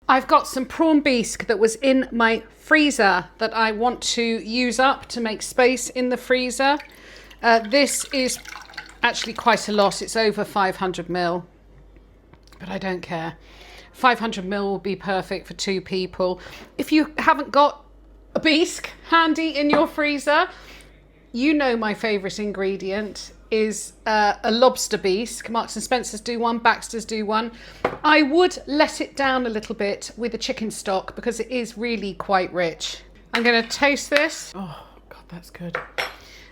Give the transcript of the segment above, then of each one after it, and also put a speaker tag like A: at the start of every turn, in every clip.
A: I've got some prawn bisque that was in my freezer that I want to use up to make space in the freezer. This is actually quite a lot. It's over 500 ml, but I don't care. 500 ml will be perfect for 2 people. If you haven't got a bisque handy in your freezer, you know my favourite ingredient is a lobster bisque. Marks and Spencer's do one, Baxter's do one. I would let it down a little bit with the chicken stock because it is really quite rich. I'm going to toast this. Oh God, that's good.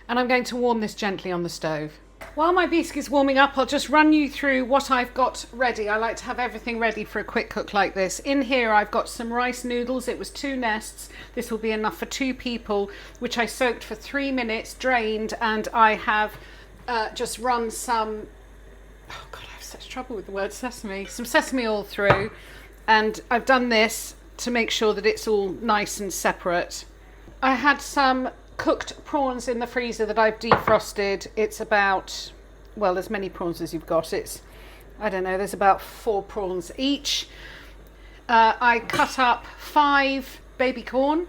A: And I'm going to warm this gently on the stove. While my bisque is warming up, I'll just run you through what I've got ready. I like to have everything ready for a quick cook like this. In here I've got some rice noodles. It was 2 nests. This will be enough for 2 people, which I soaked for 3 minutes, drained, and I have just run some, oh God, I have such trouble with the word sesame, some sesame oil through, and I've done this to make sure that it's all nice and separate. I had some cooked prawns in the freezer that I've defrosted. It's about, well, as many prawns as you've got. It's, I don't know, there's about 4 prawns each. I cut up 5 baby corn,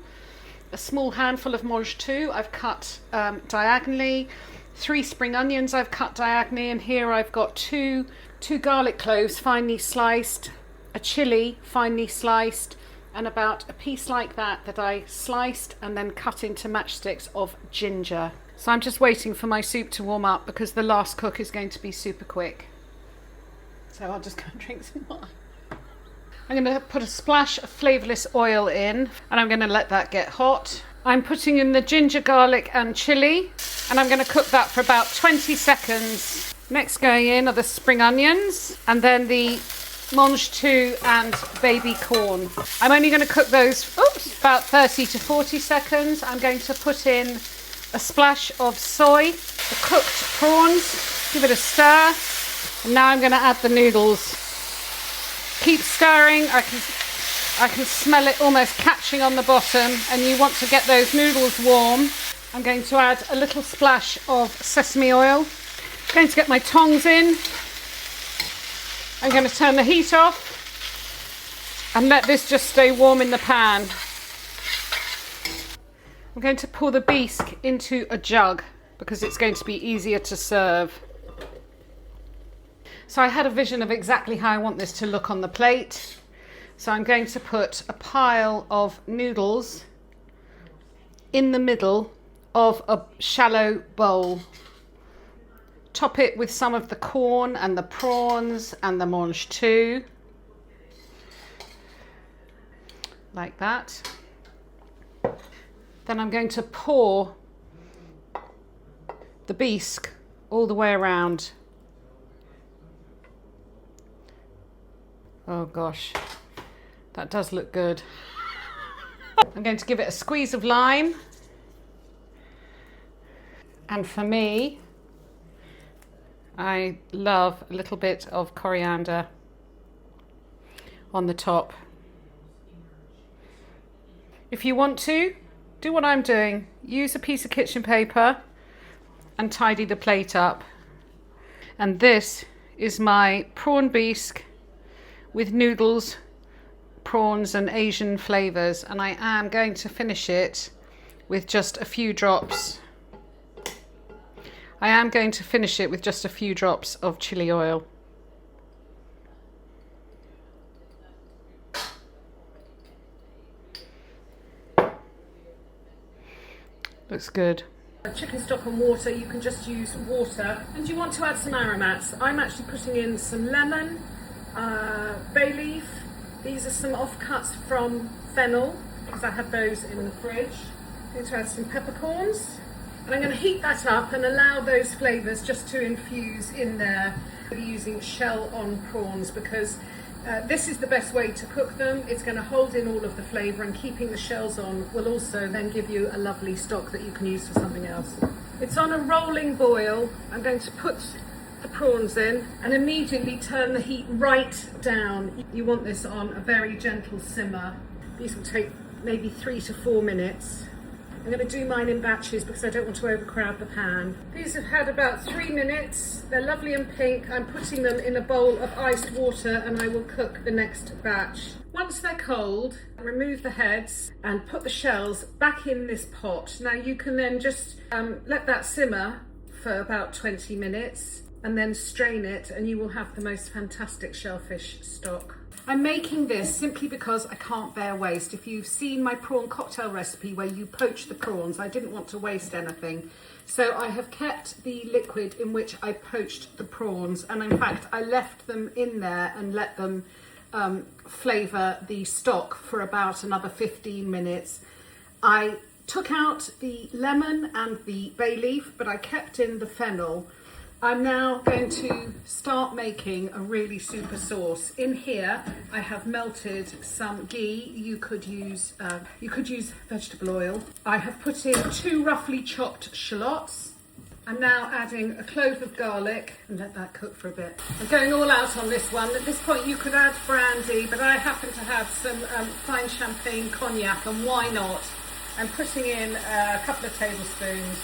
A: a small handful of mange tout I've cut diagonally, 3 spring onions I've cut diagonally, and here I've got two garlic cloves finely sliced, a chilli finely sliced, and about a piece like that I sliced and then cut into matchsticks of ginger. So I'm just waiting for my soup to warm up because the last cook is going to be super quick. So I'll just go and drink some wine. I'm going to put a splash of flavourless oil in and I'm going to let that get hot. I'm putting in the ginger, garlic and chilli, and I'm going to cook that for about 20 seconds. Next going in are the spring onions and then the mange tout and baby corn. I'm only going to cook those about 30 to 40 seconds. I'm going to put in a splash of soy, the cooked prawns, give it a stir, and now I'm going to add the noodles. Keep stirring. I can smell it almost catching on the bottom, and you want to get those noodles warm. I'm going to add a little splash of sesame oil. I'm going to get my tongs in. I'm going to turn the heat off and let this just stay warm in the pan. I'm going to pour the bisque into a jug because it's going to be easier to serve. So I had a vision of exactly how I want this to look on the plate. So I'm going to put a pile of noodles in the middle of a shallow bowl. Top it with some of the corn and the prawns and the mange tout, like that. Then I'm going to pour the bisque all the way around. Oh gosh, that does look good. I'm going to give it a squeeze of lime. And for me, I love a little bit of coriander on the top. If you want to, do what I'm doing. Use a piece of kitchen paper and tidy the plate up. And this is my prawn bisque with noodles, prawns and Asian flavours. And I am going to finish it with just a few drops. I am going to finish it with just a few drops of chili oil. Looks good. Chicken stock and water, you can just use water. And you want to add some aromats. I'm actually putting in some lemon, bay leaf. These are some offcuts from fennel because I have those in the fridge. I'm going to add some peppercorns. And I'm going to heat that up and allow those flavours just to infuse in there. I'm using shell-on prawns because this is the best way to cook them. It's going to hold in all of the flavour, and keeping the shells on will also then give you a lovely stock that you can use for something else. It's on a rolling boil. I'm going to put the prawns in and immediately turn the heat right down. You want this on a very gentle simmer. These will take maybe 3 to 4 minutes. I'm going to do mine in batches because I don't want to overcrowd the pan. These have had about 3 minutes. They're lovely and pink. I'm putting them in a bowl of iced water and I will cook the next batch. Once they're cold, remove the heads and put the shells back in this pot. Now you can then just let that simmer for about 20 minutes and then strain it and you will have the most fantastic shellfish stock. I'm making this simply because I can't bear waste. If you've seen my prawn cocktail recipe where you poach the prawns, I didn't want to waste anything. So I have kept the liquid in which I poached the prawns, and in fact I left them in there and let them flavour the stock for about another 15 minutes. I took out the lemon and the bay leaf, but I kept in the fennel. I'm now going to start making a really super sauce. In here, I have melted some ghee. You could use vegetable oil. I have put in 2 roughly chopped shallots. I'm now adding a clove of garlic and let that cook for a bit. I'm going all out on this one. At this point, you could add brandy, but I happen to have some fine champagne cognac, and why not? I'm putting in a couple of tablespoons.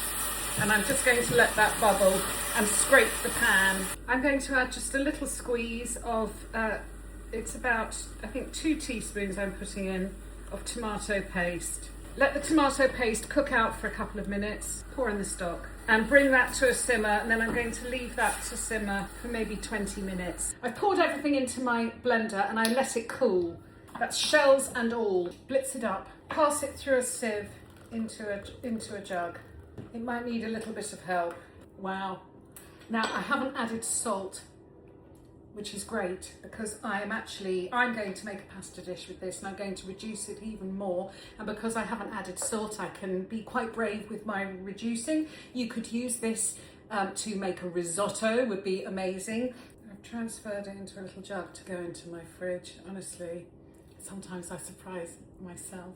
A: And I'm just going to let that bubble and scrape the pan. I'm going to add just a little squeeze of, it's about, I think 2 teaspoons I'm putting in of tomato paste. Let the tomato paste cook out for a couple of minutes, pour in the stock and bring that to a simmer, and then I'm going to leave that to simmer for maybe 20 minutes. I poured everything into my blender and I let it cool. That's shells and all. Blitz it up, pass it through a sieve into a jug. It might need a little bit of help. Wow. Now I haven't added salt, which is great because I'm going to make a pasta dish with this and I'm going to reduce it even more. And because I haven't added salt, I can be quite brave with my reducing. You could use this to make a risotto, would be amazing. I've transferred it into a little jug to go into my fridge. Honestly, sometimes I surprise myself.